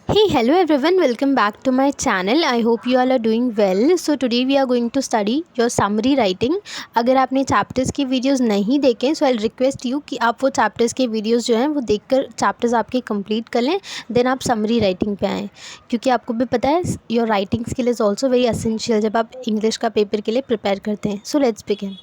Hey, hello everyone, welcome back to my channel. I hope you all are doing well. So today we are going to study your summary writing. अगर आपने chapters की videos नहीं देखे सो I request you कि आप वो chapters के videos जो हैं वो देखकर चैप्टर्स आपके कंप्लीट कर लें, देन आप समरी राइटिंग पे आएँ, क्योंकि आपको भी पता है your writing skill is also very essential जब आप इंग्लिश का पेपर के लिए प्रिपेयर करते हैं. So let's begin.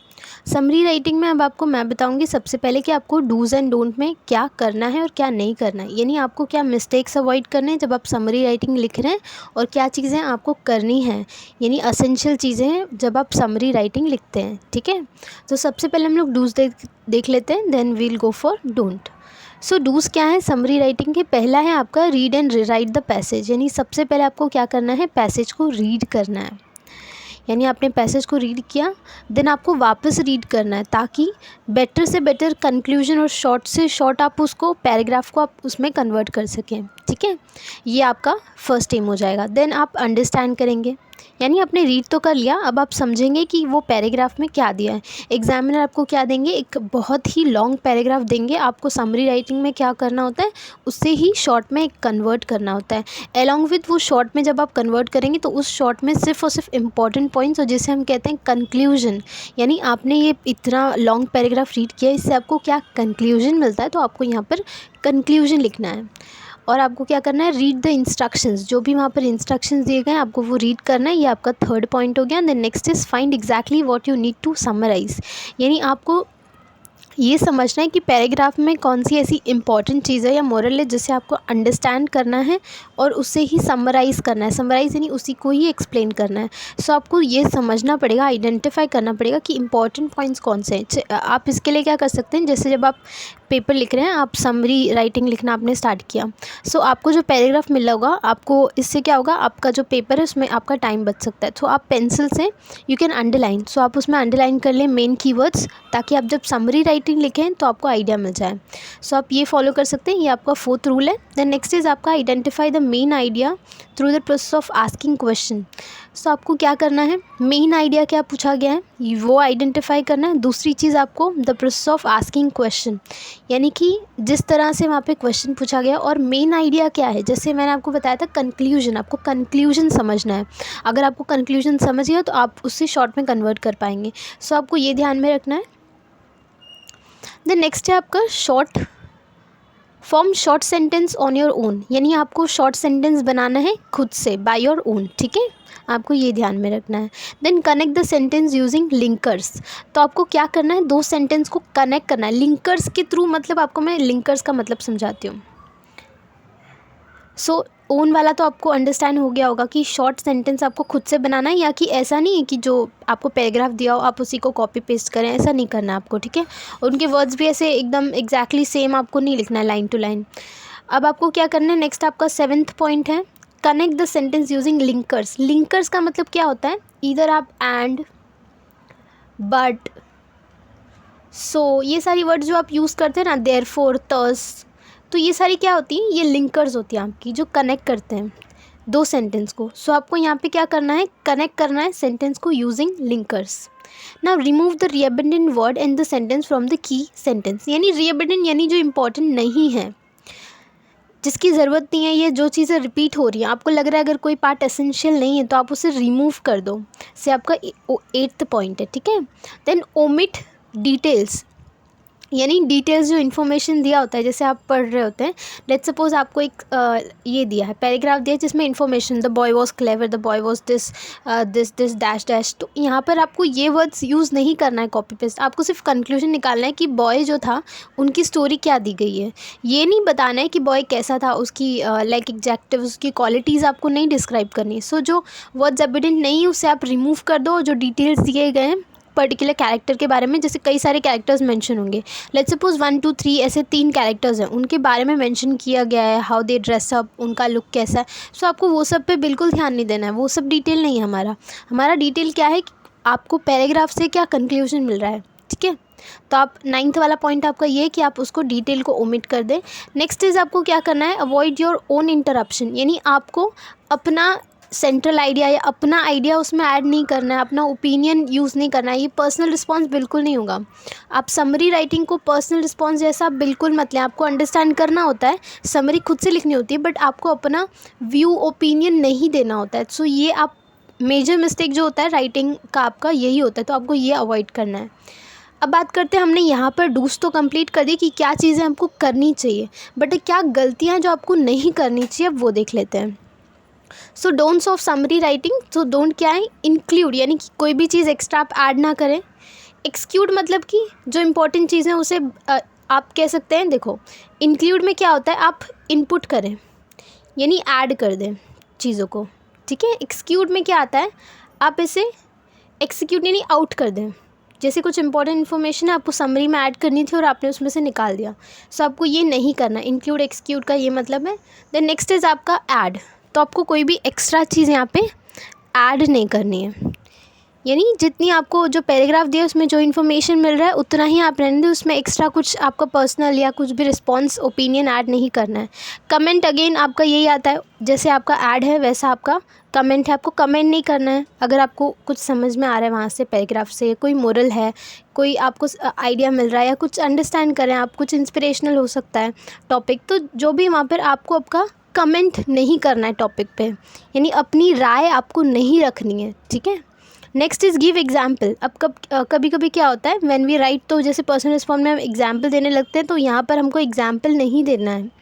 Summary writing में अब आपको मैं बताऊंगी सबसे पहले कि आपको डूज़ एंड डोंट में क्या करना है और क्या नहीं करना है, यानी आपको क्या मिस्टेक्स अवॉइड करने हैं जब आप समरी राइटिंग लिख रहे हैं और क्या चीज़ें आपको करनी हैं, यानी असेंशियल चीज़ें हैं जब आप समरी राइटिंग लिखते हैं. ठीक है, तो सबसे पहले हम लोग डूज़ देख लेते हैं, then we'll go for don't. So dos क्या है समरी राइटिंग के? पहला है आपका read and write the passage, यानी सबसे पहले आपको क्या करना है, पैसेज को रीड करना है. यानी आपने पैसेज को रीड किया, देन आपको वापस रीड करना है ताकि बेटर से बेटर कंक्लूजन और शॉर्ट से शॉर्ट आप उसको पैराग्राफ को आप उसमें कन्वर्ट कर सकें. ठीक है, ये आपका फर्स्ट एम हो जाएगा. देन आप अंडरस्टैंड करेंगे, यानी आपने रीड तो कर लिया, अब आप समझेंगे कि वो पैराग्राफ में क्या दिया है. एग्जामिनर आपको क्या देंगे, एक बहुत ही लॉन्ग पैराग्राफ देंगे, आपको समरी राइटिंग में क्या करना होता है उससे ही शॉर्ट में कन्वर्ट करना होता है. अलॉन्ग विथ वो शॉर्ट में जब आप कन्वर्ट करेंगे तो उस शॉर्ट में सिर्फ और सिर्फ इंपॉर्टेंट पॉइंट्स, और जिसे हम कहते हैं कंक्लूजन, यानी आपने ये इतना लॉन्ग पैराग्राफ रीड किया, इससे आपको क्या कंक्लूजन मिलता है, तो आपको यहाँ पर कंक्लूजन लिखना है. और आपको क्या करना है, रीड द इंस्ट्रक्शंस, जो भी वहाँ पर इंस्ट्रक्शंस दिए गए हैं आपको वो रीड करना है. ये आपका थर्ड पॉइंट हो गया. Then next is find exactly what you need to summarise, यानी आपको ये समझना है कि पैराग्राफ में कौन सी ऐसी इंपॉर्टेंट चीज़ है या मोरल है जिसे आपको अंडरस्टैंड करना है और उससे ही समराइज़ करना है. समराइज़ यानी उसी को ही एक्सप्लेन करना है. सो आपको ये समझना पड़ेगा, आइडेंटिफाई करना पड़ेगा कि इंपॉर्टेंट पॉइंट्स कौन से हैं. आप इसके लिए क्या कर सकते हैं, जैसे जब आप पेपर लिख रहे हैं, आप समरी राइटिंग लिखना आपने स्टार्ट किया, सो आपको जो पैराग्राफ मिला होगा, आपको इससे क्या होगा, आपका जो पेपर है उसमें आपका टाइम बच सकता है. तो आप पेंसिल से यू कैन अंडरलाइन, सो आप उसमें अंडरलाइन कर लें मेन कीवर्ड्स, ताकि आप जब समरी राइटिंग लिखें तो आपको आइडिया मिल जाए. सो आप ये फॉलो कर सकते हैं, ये आपका फोर्थ रूल है. देन नेक्स्ट इज़ आपका identify the main idea through the process of asking question. So आपको क्या करना है, मेन आइडिया क्या पूछा गया है वो आइडेंटिफाई करना है. दूसरी चीज़ आपको the process of asking question, यानी कि जिस तरह से वहाँ पे क्वेश्चन पूछा गया और मेन आइडिया क्या है. जैसे मैंने आपको बताया था कंक्लूजन, आपको कंक्लूजन समझना है. अगर आपको कंक्लूजन समझ गया तो आप उससे शॉर्ट में कन्वर्ट कर पाएंगे. सो आपको ये ध्यान में रखना है. देन नेक्स्ट है आपका short form short sentence on your own, यानी आपको शॉर्ट सेंटेंस बनाना है खुद से बाय योर ओन. ठीक है, आपको ये ध्यान में रखना है. Then connect the sentence using linkers, तो आपको क्या करना है, दो सेंटेंस को कनेक्ट करना है लिंकर्स के थ्रू. मतलब आपको मैं लिंकर्स का मतलब समझाती हूँ. सो ओन वाला तो आपको अंडरस्टैंड हो गया होगा कि शॉर्ट सेंटेंस आपको खुद से बनाना है, या कि ऐसा नहीं है कि जो आपको पैराग्राफ दिया हो आप उसी को कॉपी पेस्ट करें, ऐसा नहीं करना है आपको. ठीक है, उनके वर्ड्स भी ऐसे एकदम एग्जैक्टली सेम आपको नहीं लिखना है लाइन टू लाइन. अब आपको क्या करना है, नेक्स्ट आपका सेवेंथ पॉइंट है connect the sentence using linkers. Linkers का मतलब क्या होता है, इधर आप एंड, बट, सो ये सारी वर्ड्स जो आप यूज़ करते हैं ना, देयरफॉर, थस, तो ये सारी क्या होती हैं, ये लिंकर्स होती हैं आपकी जो कनेक्ट करते हैं दो सेंटेंस को. सो आपको यहाँ पे क्या करना है, कनेक्ट करना है सेंटेंस को using linkers. Now remove the redundant word and the sentence from the key sentence, यानी रिएबंडेंट यानी जो इंपॉर्टेंट नहीं है, जिसकी ज़रूरत नहीं है, ये जो चीज़ें रिपीट हो रही हैं, आपको लग रहा है अगर कोई पार्ट एसेंशियल नहीं है तो आप उसे रिमूव कर दो. से आपका 8th पॉइंट है. ठीक है, देन ओमिट डिटेल्स, यानी डिटेल्स जो इन्फॉर्मेशन दिया होता है, जैसे आप पढ़ रहे होते हैं, लेट्स सपोज आपको एक ये दिया है पैराग्राफ दिया है जिसमें information the boy was clever, the boy was this this dash dash, तो यहाँ पर आपको ये वर्ड्स यूज़ नहीं करना है कॉपी पेस्ट. आपको सिर्फ कंक्लूजन निकालना है कि बॉय जो था उनकी स्टोरी क्या दी गई है. ये नहीं बताना है कि बॉय कैसा था, उसकी लाइक एग्जैक्टिव उसकी क्वालिटीज़ आपको नहीं डिस्क्राइब करनी है. सो जो वर्ड्स एविडेंट नहीं है उसे आप रिमूव कर दो. जो डिटेल्स दिए गए हैं पर्टिकुलर कैरेक्टर के बारे में, जैसे कई सारे कैरेक्टर्स मेंशन होंगे, लेट्स सपोज 1 2 3 ऐसे 3 कैरेक्टर्स हैं, उनके बारे में मेंशन किया गया है, हाउ दे ड्रेस अप, उनका लुक कैसा है. सो आपको वो सब पे बिल्कुल ध्यान नहीं देना है, वो सब डिटेल नहीं है. हमारा डिटेल क्या है कि आपको पैराग्राफ से क्या कंक्लूजन मिल रहा है. ठीक है, तो आप 9th वाला पॉइंट आपका ये है कि आप उसको डिटेल को ओमिट कर दें. नेक्स्ट इज़ आपको क्या करना है, अवॉइड योर ओन इंटरप्शन, यानी आपको अपना सेंट्रल आइडिया या अपना आइडिया उसमें ऐड नहीं करना है, अपना ओपिनियन यूज़ नहीं करना है, ये पर्सनल रिस्पॉन्स बिल्कुल नहीं होगा। आप समरी राइटिंग को पर्सनल रिस्पॉन्स जैसा बिल्कुल मत लें। आपको अंडरस्टैंड करना होता है, समरी खुद से लिखनी होती है, बट आपको अपना व्यू ओपिनियन नहीं देना होता है। सो ये आप मेजर मिस्टेक जो होता है राइटिंग का आपका यही होता है, तो आपको ये अवॉइड करना है। अब बात करते हैं, हमने यहाँ पर डूज तो कंप्लीट कर दी कि क्या चीज़ें हमको करनी चाहिए, बट क्या गलतियाँ जो आपको नहीं करनी चाहिए अब वो देख लेते हैं। So don'ts of summary writing. So don't क्या है, इंक्लूड यानी कि कोई भी चीज़ एक्स्ट्रा आप ऐड ना करें। एक्सक्लूड मतलब कि जो इंपॉर्टेंट चीज़ें उसे आप कह सकते हैं, देखो इंक्लूड में क्या होता है, आप इनपुट करें यानी ऐड कर दें चीज़ों को, ठीक है। एक्सक्लूड में क्या आता है, आप इसे एक्सिक्यूट यानी आउट कर दें। जैसे कुछ इंपॉर्टेंट इन्फॉर्मेशन है आपको समरी में ऐड करनी थी और आपने उसमें से निकाल दिया, सो आपको ये नहीं करना। इंक्लूड एक्सक्यूट का ये मतलब है। देन नेक्स्ट इज़ आपका ऐड। तो आपको कोई भी एक्स्ट्रा चीज़ यहाँ पे ऐड नहीं करनी है, यानी जितनी आपको जो पैराग्राफ दिया उसमें जो इन्फॉर्मेशन मिल रहा है उतना ही आप रहने दें, उसमें एक्स्ट्रा कुछ आपका पर्सनल या कुछ भी रिस्पॉन्स ओपिनियन ऐड नहीं करना है। कमेंट अगेन आपका यही आता है, जैसे आपका ऐड है वैसा आपका कमेंट है, आपको कमेंट नहीं करना है। अगर आपको कुछ समझ में आ रहा है वहाँ से पैराग्राफ से, कोई मोरल है, कोई आपको आइडिया मिल रहा है या कुछ अंडरस्टैंड करें आप, कुछ इंस्पिरेशनल हो सकता है टॉपिक, तो जो भी वहाँ पर आपको आपका कमेंट नहीं करना है टॉपिक पे, यानी अपनी राय आपको नहीं रखनी है, ठीक है। Next is give example. अब कभी कभी क्या होता है, व्हेन वी राइट, तो जैसे पर्सनल रिस्पॉन्स में हम एग्जाम्पल देने लगते हैं, तो यहाँ पर हमको एग्जाम्पल नहीं देना है।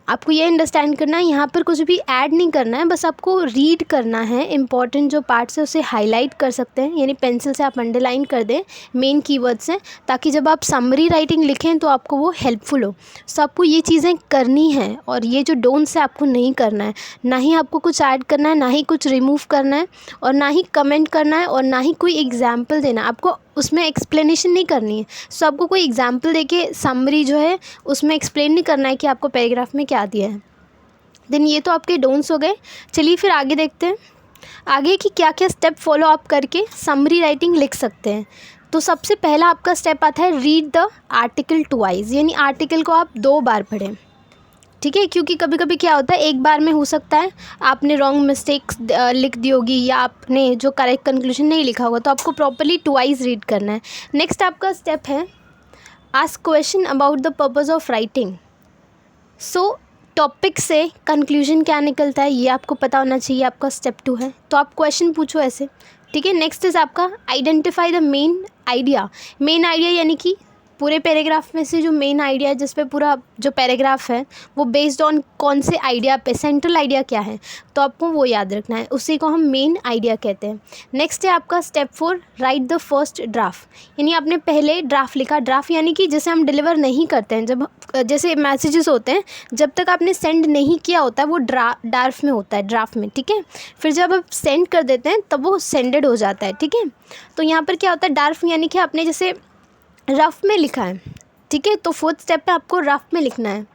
आपको ये अंडरस्टैंड करना है, यहाँ पर कुछ भी ऐड नहीं करना है, बस आपको रीड करना है। इंपॉर्टेंट जो पार्ट्स है उसे हाईलाइट कर सकते हैं, यानी पेंसिल से आप अंडरलाइन कर दें मेन कीवर्ड्स हैं, ताकि जब आप समरी राइटिंग लिखें तो आपको वो हेल्पफुल हो। सो आपको ये चीज़ें करनी हैं, और ये जो डोंट्स है आपको नहीं करना है। ना ही आपको कुछ ऐड करना है, ना ही कुछ रिमूव करना है, और ना ही कमेंट करना है, और ना ही कोई एग्जाम्पल देना है। आपको उसमें एक्सप्लेनेशन नहीं करनी है। सो आपको कोई एग्जाम्पल देके समरी जो है उसमें एक्सप्लेन नहीं करना है कि आपको पैराग्राफ में क्या दिया है। देन ये तो आपके डोंट्स हो गए। चलिए फिर आगे देखते हैं आगे कि क्या क्या स्टेप फॉलो आप करके समरी राइटिंग लिख सकते हैं। तो सबसे पहला आपका स्टेप आता है, रीड द आर्टिकल ट्वाइस, यानी आर्टिकल को आप 2 बार पढ़ें, ठीक है। क्योंकि कभी कभी क्या होता है, एक बार में हो सकता है आपने रॉन्ग मिस्टेक्स लिख दी होगी, या आपने जो करेक्ट कंक्लूजन नहीं लिखा होगा, तो आपको प्रॉपर्ली ट्वाइस रीड करना है। नेक्स्ट आपका स्टेप है, ask question about the purpose of writing. So topic से कंक्लूजन क्या निकलता है ये आपको पता होना चाहिए, आपका स्टेप 2 है। तो आप क्वेश्चन पूछो ऐसे, ठीक है। नेक्स्ट इज़ आपका identify the main idea. Main idea यानी कि पूरे पैराग्राफ में से जो मेन आइडिया है, जिस पे पूरा जो पैराग्राफ है वो बेस्ड ऑन कौन से आइडिया पे, सेंट्रल आइडिया क्या है, तो आपको वो याद रखना है, उसी को हम मेन आइडिया कहते हैं। नेक्स्ट है आपका step 4, right the first draft, यानी आपने पहले ड्राफ्ट लिखा। ड्राफ्ट यानी कि जैसे हम डिलीवर नहीं करते हैं, जब जैसे मैसेजेस होते हैं, जब तक आपने सेंड नहीं किया होता है वो ड्राफ्ट में होता है, ड्राफ्ट में, ठीक है। फिर जब आप सेंड कर देते हैं तब वो सेंडेड हो जाता है, ठीक है। तो यहाँ पर क्या होता है, ड्राफ्ट यानी कि आपने जैसे रफ में लिखा है, ठीक है। तो 4th स्टेप पे आपको रफ में लिखना है।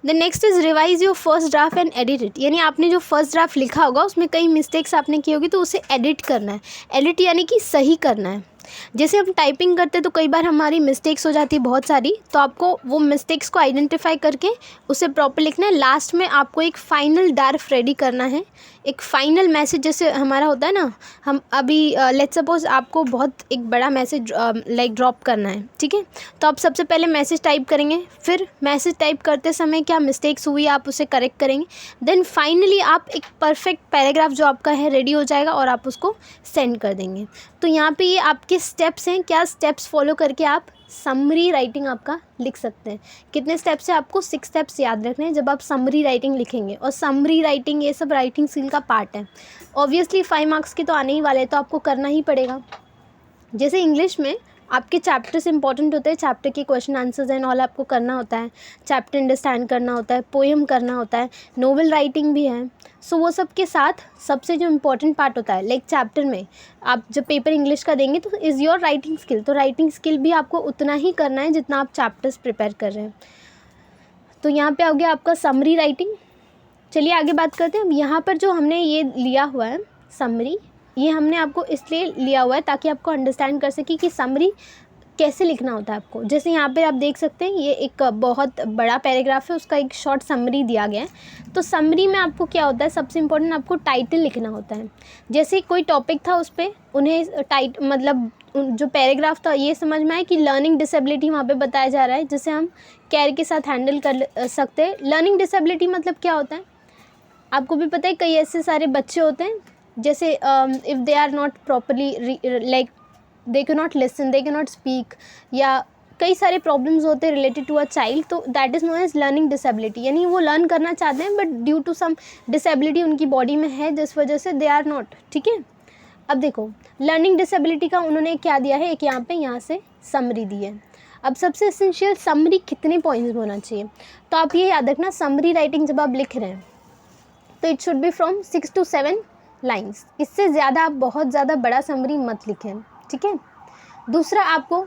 The next is revise your first draft and edit it, यानी आपने जो फर्स्ट ड्राफ्ट लिखा होगा उसमें कई मिस्टेक्स आपने की होगी, तो उसे एडिट करना है। एडिट यानी कि सही करना है। जैसे हम टाइपिंग करते हैं तो कई बार हमारी मिस्टेक्स हो जाती है बहुत सारी, तो आपको वो मिस्टेक्स को आइडेंटिफाई करके उसे प्रॉपर लिखना है। लास्ट में आपको एक फाइनल ड्राफ्ट रेडी करना है, एक फाइनल मैसेज, जैसे हमारा होता है ना, हम अभी लेट्स सपोज आपको बहुत एक बड़ा मैसेज लाइक ड्रॉप करना है, ठीक है। तो आप सबसे पहले मैसेज टाइप करेंगे, फिर मैसेज टाइप करते समय क्या मिस्टेक्स हुई आप उसे करेक्ट करेंगे, देन फाइनली आप एक परफेक्ट पैराग्राफ जो आपका है रेडी हो जाएगा और आप उसको सेंड कर देंगे। तो यहाँ पे ये आपके स्टेप्स हैं, क्या स्टेप्स फॉलो करके आप समरी राइटिंग आपका लिख सकते हैं। कितने स्टेप्स है, आपको 6 स्टेप्स याद रखने हैं जब आप समरी राइटिंग लिखेंगे। और समरी राइटिंग ये सब राइटिंग स्किल का पार्ट है। ऑब्वियसली 5 मार्क्स के तो आने ही वाले हैं, तो आपको करना ही पड़ेगा। जैसे इंग्लिश में आपके चैप्टर्स इंपॉर्टेंट होते हैं, चैप्टर के क्वेश्चन आंसर्स एंड ऑल आपको करना होता है, चैप्टर अंडरस्टैंड करना होता है, पोएम करना होता है, नोवेल राइटिंग भी है। सो वो सब के साथ सबसे जो इम्पोर्टेंट पार्ट होता है, लाइक चैप्टर में आप जब पेपर इंग्लिश का देंगे तो इज़ योर राइटिंग स्किल। तो राइटिंग स्किल भी आपको उतना ही करना है जितना आप चैप्टर्स प्रिपेयर कर रहे हैं। तो यहाँ पे आ गया आपका समरी राइटिंग। चलिए आगे बात करते हैं। अब यहाँ पर जो हमने ये लिया हुआ है समरी, ये हमने आपको इसलिए लिया हुआ है ताकि आपको अंडरस्टैंड कर सके कि समरी कैसे लिखना होता है आपको। जैसे यहाँ पे आप देख सकते हैं ये एक बहुत बड़ा पैराग्राफ है, उसका एक शॉर्ट समरी दिया गया है। तो समरी में आपको क्या होता है, सबसे इम्पोर्टेंट आपको टाइटल लिखना होता है। जैसे कोई टॉपिक था उस पर उन्हें मतलब जो पैराग्राफ था ये समझ में आए कि लर्निंग डिसेबिलिटी वहाँ पे बताया जा रहा है, जिसे हम केयर के साथ हैंडल कर सकते हैं। लर्निंग डिसेबिलिटी मतलब क्या होता है, आपको भी पता है कई ऐसे सारे बच्चे होते हैं जैसे if they are not properly like they can not listen, they can not speak, या कई सारे प्रॉब्लम्स होते हैं रिलेटेड टू अ चाइल्ड, तो that is known as learning disability. यानी वो लर्न करना चाहते हैं but due to some disability उनकी बॉडी में है जिस वजह से दे आर नॉट। ठीक है, अब देखो लर्निंग डिसेबिलिटी का उन्होंने क्या दिया है, एक यहाँ से समरी दी है। अब सबसे एसेंशियल समरी कितने पॉइंट्स में होना चाहिए, तो आप ये याद रखना समरी राइटिंग जब आप लिख रहे हैं तो it should be from 6 to 7 lines. इससे ज़्यादा आप बहुत ज़्यादा बड़ा समरी मत लिखें। ठीक है, दूसरा आपको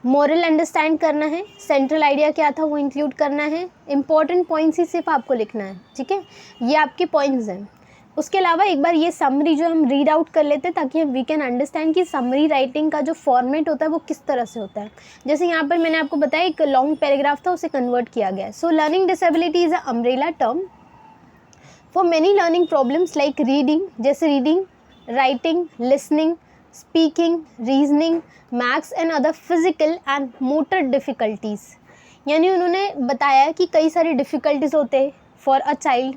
मोरल अंडरस्टैंड करना है, सेंट्रल आइडिया क्या था वो इंक्लूड करना है, इंपॉर्टेंट पॉइंट्स ही सिर्फ आपको लिखना है। ठीक है, ये आपके पॉइंट्स हैं। उसके अलावा एक बार ये समरी जो हम रीड आउट कर लेते हैं ताकि वी कैन अंडरस्टैंड कि समरी राइटिंग का जो फॉर्मेट होता है वो किस तरह से होता है। जैसे यहाँ पर मैंने आपको बताया एक लॉन्ग पैराग्राफ था, उसे कन्वर्ट किया गया है। So learning disability is a umbrella term for many learning problems like reading, जैसे reading, writing, listening, speaking, reasoning, maths and other physical and motor difficulties. यानी उन्होंने बताया कि कई सारी डिफ़िकल्टीज़ होते हैं फॉर अ चाइल्ड,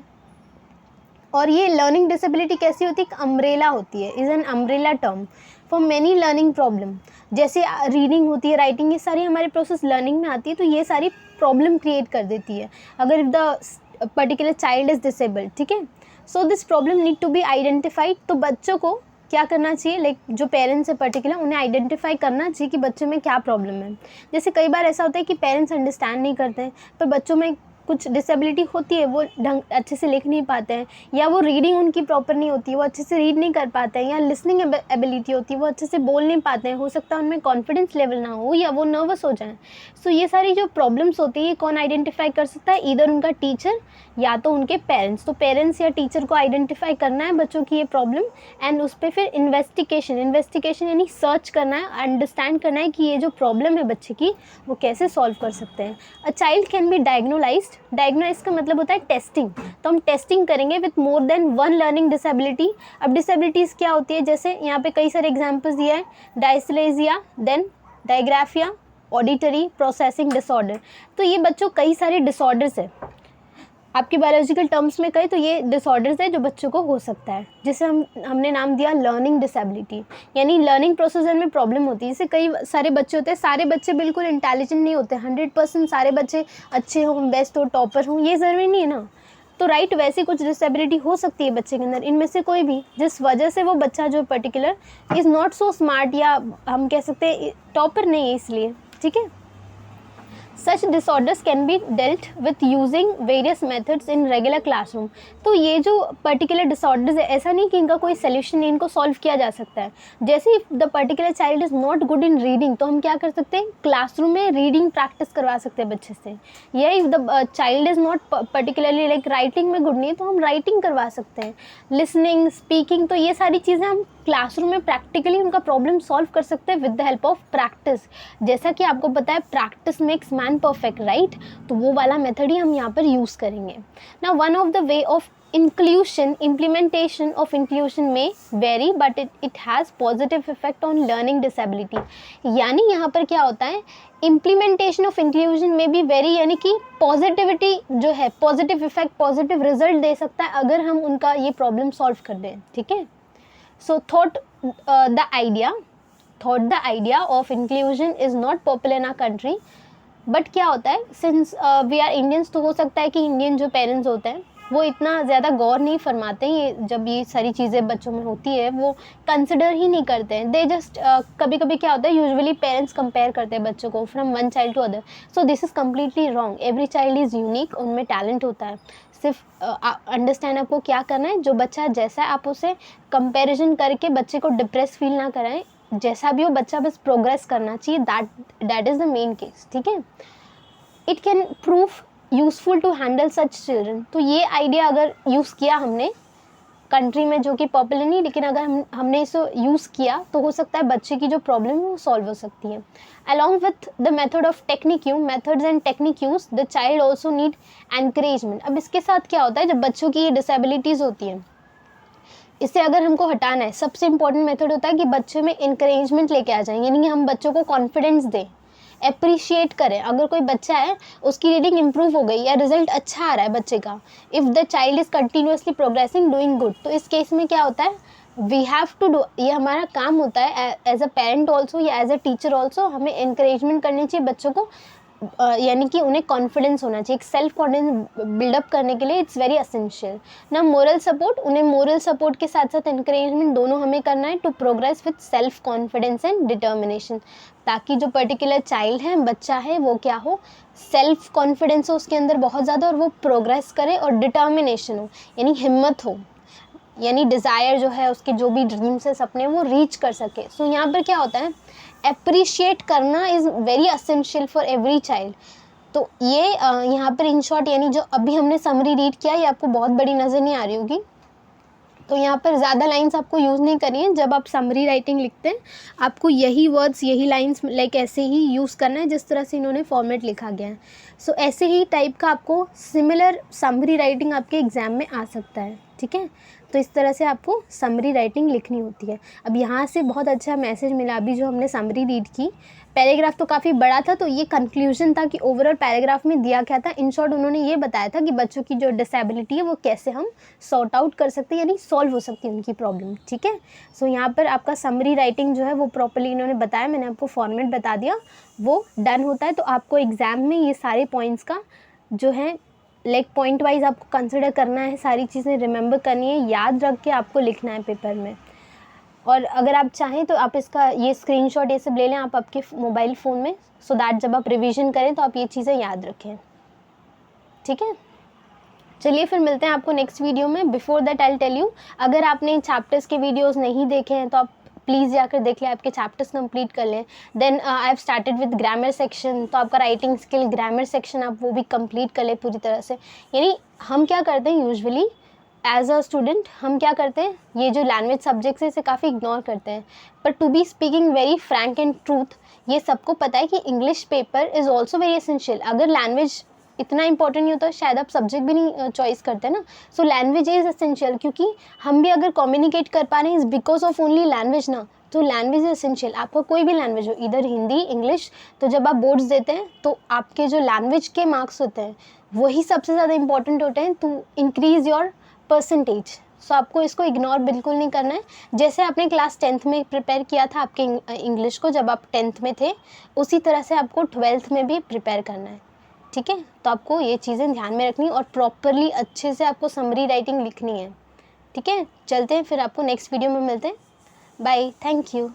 और ये लर्निंग डिसेबिलिटी कैसी होती है, अम्ब्रेला होती है, is an umbrella term for many learning problem. जैसे रीडिंग होती है, राइटिंग, ये सारी हमारे प्रोसेस लर्निंग में आती है, तो ये सारी प्रॉब्लम क्रिएट कर देती है अगर the particular child is disabled. ठीक है, so this problem need to be identified. तो बच्चों को क्या करना चाहिए, लाइक जो पेरेंट्स है पर्टिकुलर उन्हें आइडेंटिफाई करना चाहिए कि बच्चे में क्या प्रॉब्लम है। जैसे कई बार ऐसा होता है कि पेरेंट्स अंडरस्टैंड नहीं करते हैं पर बच्चों में कुछ डिसेबिलिटी होती है, वो ढंग अच्छे से लिख नहीं पाते हैं, या वो रीडिंग उनकी प्रॉपर नहीं होती है, वो अच्छे से रीड नहीं कर पाते हैं, या लिसनिंग एबिलिटी होती है वो अच्छे से बोल नहीं पाते हैं, हो सकता है उनमें कॉन्फिडेंस लेवल ना हो या वो नर्वस हो जाएं। सो ये सारी जो प्रॉब्लम्स होती है ये कौन आइडेंटिफाई कर सकता है, इधर उनका टीचर या तो उनके पेरेंट्स। तो पेरेंट्स या टीचर को आइडेंटिफाई करना है बच्चों की ये प्रॉब्लम, एंड उस पर फिर इन्वेस्टिगेशन यानी सर्च करना है, अंडरस्टैंड करना है कि ये जो प्रॉब्लम है बच्चे की वो कैसे सॉल्व कर सकते हैं। अ चाइल्ड कैन बी डायग्नोलाइज्ड, डायग्नोलाइज का मतलब होता है टेस्टिंग, तो हम टेस्टिंग करेंगे with more than one learning disability. अब डिसेबिलिटीज़ क्या होती है, जैसे यहाँ पे कई सारे एग्जांपल्स दिए हैं, डायस्लेजिया, देन डायग्राफिया, ऑडिटरी प्रोसेसिंग डिसऑर्डर। तो ये बच्चों कई सारे डिसऑर्डर्स है, आपके बायोलॉजिकल टर्म्स में कहे तो ये डिसऑर्डर्स है जो बच्चों को हो सकता है, जिसे हमने नाम दिया लर्निंग डिसेबिलिटी, यानी लर्निंग प्रोसेसर में प्रॉब्लम होती है। जैसे कई सारे बच्चे होते हैं, सारे बच्चे बिल्कुल इंटेलिजेंट नहीं होते, 100% सारे बच्चे अच्छे हों, बेस्ट हो, टॉपर हों, ये ज़रूरी नहीं है ना। तो राइट, वैसे कुछ डिसेबिलिटी हो सकती है बच्चे के अंदर, इनमें से कोई भी, जिस वजह से वो बच्चा जो particular is not so smart, या हम कह सकते हैं टॉपर नहीं है इसलिए। ठीक है, Such disorders can be dealt with using various methods in regular classroom। तो ये जो पर्टिकुलर डिसऑर्डर्स है ऐसा नहीं कि इनका कोई सोल्यूशन नहीं, इनको सॉल्व किया जा सकता है। जैसे if the particular child is not good in reading, तो हम क्या कर सकते हैं, क्लासरूम में रीडिंग प्रैक्टिस करवा सकते हैं बच्चे से। या if the child is not particularly like writing में गुड नहीं है तो हम राइटिंग करवा सकते हैं, लिसनिंग, स्पीकिंग, तो ये सारी चीज़ें हम क्लासरूम में प्रैक्टिकली उनका प्रॉब्लम सॉल्व कर सकते हैं with the help of practice. जैसा कि आपको पता है practice makes man perfect, right, तो वो वाला मेथड ही हम यहाँ पर यूज़ करेंगे। Now one of the way of inclusion, implementation of inclusion may vary but it has positive effect on learning disability। यानी यहाँ पर क्या होता है, implementation of inclusion में भी vary, यानी कि पॉजिटिविटी जो है, पॉजिटिव इफेक्ट, पॉजिटिव रिजल्ट दे सकता है अगर हम उनका ये प्रॉब्लम सॉल्व कर दें। ठीक है, so thought the idea of inclusion is not popular in our country, but क्या होता है, सिंस वी आर इंडियंस, तो हो सकता है कि इंडियन जो पेरेंट्स होते हैं वो इतना ज़्यादा गौर नहीं फरमाते हैं, ये जब ये सारी चीज़ें बच्चों में होती है वो कंसिडर ही नहीं करते हैं। दे जस्ट कभी कभी क्या होता है, यूजुअली पेरेंट्स कंपेयर करते हैं बच्चों को from one child to other. So this is completely wrong, every child is unique, उनमें टैलेंट होता है। सिर्फ अंडरस्टैंड आपको क्या करना है, जो बच्चा जैसा है आप उसे कंपेरिजन करके बच्चे को डिप्रेस फील ना कराएं, जैसा भी हो बच्चा बस प्रोग्रेस करना चाहिए, that is the main case. ठीक है, it can prove useful to handle such children. तो ये आइडिया अगर यूज़ किया हमने कंट्री में जो कि पॉपुलर नहीं, लेकिन अगर हमने इसे यूज़ किया तो हो सकता है बच्चे की जो प्रॉब्लम है वो सॉल्व हो सकती है। Along with the method of technique use, methods and technique use, the child also need encouragement. अब इसके साथ क्या होता है, जब बच्चों की ये डिसेबिलिटीज़ होती हैं, इसे अगर हमको हटाना है, सबसे इंपॉर्टेंट मेथड होता है कि बच्चे में इंकरेजमेंट लेके आ जाएं, यानी कि हम बच्चों को कॉन्फिडेंस दें, अप्रिशिएट करें। अगर कोई बच्चा है, उसकी रीडिंग इंप्रूव हो गई या रिजल्ट अच्छा आ रहा है बच्चे का, if the child is continuously progressing doing good, तो इस केस में क्या होता है, वी हैव टू डू, ये हमारा काम होता है एज अ पेरेंट ऑल्सो या एज अ टीचर ऑल्सो, हमें इंकरेजमेंट करनी चाहिए बच्चों को, यानी कि उन्हें कॉन्फिडेंस होना चाहिए, एक सेल्फ कॉन्फिडेंस बिल्डअप करने के लिए इट्स वेरी असेंशियल ना। मोरल सपोर्ट, उन्हें मोरल सपोर्ट के साथ साथ इंकरेजमेंट दोनों हमें करना है to progress with self confidence and determination, ताकि जो पर्टिकुलर चाइल्ड है, बच्चा है, वो क्या हो, सेल्फ कॉन्फिडेंस हो उसके अंदर बहुत ज़्यादा, और वो प्रोग्रेस करे, और डिटर्मिनेशन हो, यानी हिम्मत हो, यानी डिज़ायर जो है, उसके जो भी ड्रीम्स है, सपने, वो रीच कर सके। सो यहाँ पर क्या होता है, अप्रिशिएट करना is very essential for every child. तो ये यहाँ पर इन शॉर्ट, यानी जो अभी हमने समरी रीड किया, ये आपको बहुत बड़ी नज़र नहीं आ रही होगी, तो यहाँ पर ज़्यादा लाइंस आपको यूज़ नहीं करनी है। जब आप समरी राइटिंग लिखते हैं, आपको यही वर्ड्स, यही लाइंस लाइक ऐसे ही यूज़ करना है जिस तरह से इन्होंने फॉर्मेट लिखा गया है। सो ऐसे ही टाइप का आपको सिमिलर समरी राइटिंग आपके एग्ज़ाम में आ सकता है, ठीक है। तो इस तरह से आपको समरी राइटिंग लिखनी होती है। अब यहाँ से बहुत अच्छा मैसेज मिला, अभी जो हमने समरी रीड की, पैराग्राफ तो काफ़ी बड़ा था, तो ये कंक्लूजन था कि ओवरऑल पैराग्राफ में दिया क्या था। इन शॉर्ट उन्होंने ये बताया था कि बच्चों की जो डिसेबिलिटी है वो कैसे हम सॉर्ट आउट कर सकते हैं, यानी सॉल्व हो सकती है उनकी प्रॉब्लम, ठीक है। सो यहाँ पर आपका समरी राइटिंग जो है वो प्रॉपर्ली इन्होंने बताया, मैंने आपको फॉर्मेट बता दिया, वो डन होता है। तो आपको एग्ज़ाम में ये सारे पॉइंट्स का जो है लाइक पॉइंट वाइज आपको कंसिडर करना है, सारी चीज़ें रिमेंबर करनी है, याद रख के आपको लिखना है पेपर में। और अगर आप चाहें तो आप इसका ये स्क्रीनशॉट ये सब ले लें आप आपके मोबाइल फ़ोन में, सो दैट जब आप रिवीजन करें तो आप ये चीज़ें याद रखें, ठीक है। चलिए फिर मिलते हैं आपको नेक्स्ट वीडियो में। Before that I will tell you, अगर आपने चैप्टर्स के वीडियोस नहीं देखे हैं तो आप प्लीज़ जाकर देख लें, आपके चैप्टर्स कंप्लीट कर लें। Then I have started with grammar section, तो आपका राइटिंग स्किल ग्रामर सेक्शन आप वो भी कंप्लीट कर लें पूरी तरह से। यानी हम क्या करते हैं यूजुअली एज अ स्टूडेंट, हम क्या करते हैं, ये जो लैंग्वेज सब्जेक्ट्स है इसे काफ़ी इग्नोर करते हैं, पर to be speaking very frank and truth, ये सबको पता है कि English paper is also very essential. अगर लैंग्वेज इतना इंपॉर्टेंट नहीं होता शायद आप सब्जेक्ट भी नहीं चॉइस करते ना। सो लैंग्वेज इज़ एसेंशियल, क्योंकि हम भी अगर कम्युनिकेट कर पा रहे हैं is because of only language ना। तो लैंग्वेज इज एसेंशियल, आपका कोई भी लैंग्वेज हो, इधर हिंदी इंग्लिश, तो जब आप बोर्ड्स देते हैं तो आपके जो लैंग्वेज के मार्क्स होते हैं वही सबसे ज़्यादा इंपॉर्टेंट होते हैं टू इंक्रीज़ योर परसेंटेज। सो आपको इसको इग्नोर बिल्कुल नहीं करना है। जैसे आपने क्लास 10th में प्रिपेयर किया था आपके इंग्लिश को जब आप 10th में थे, उसी तरह से आपको 12th में भी प्रिपेयर करना है, ठीक है। तो आपको ये चीज़ें ध्यान में रखनी और प्रॉपरली अच्छे से आपको समरी राइटिंग लिखनी है, ठीक है। चलते हैं फिर, आपको नेक्स्ट वीडियो में मिलते हैं। Bye, thank you.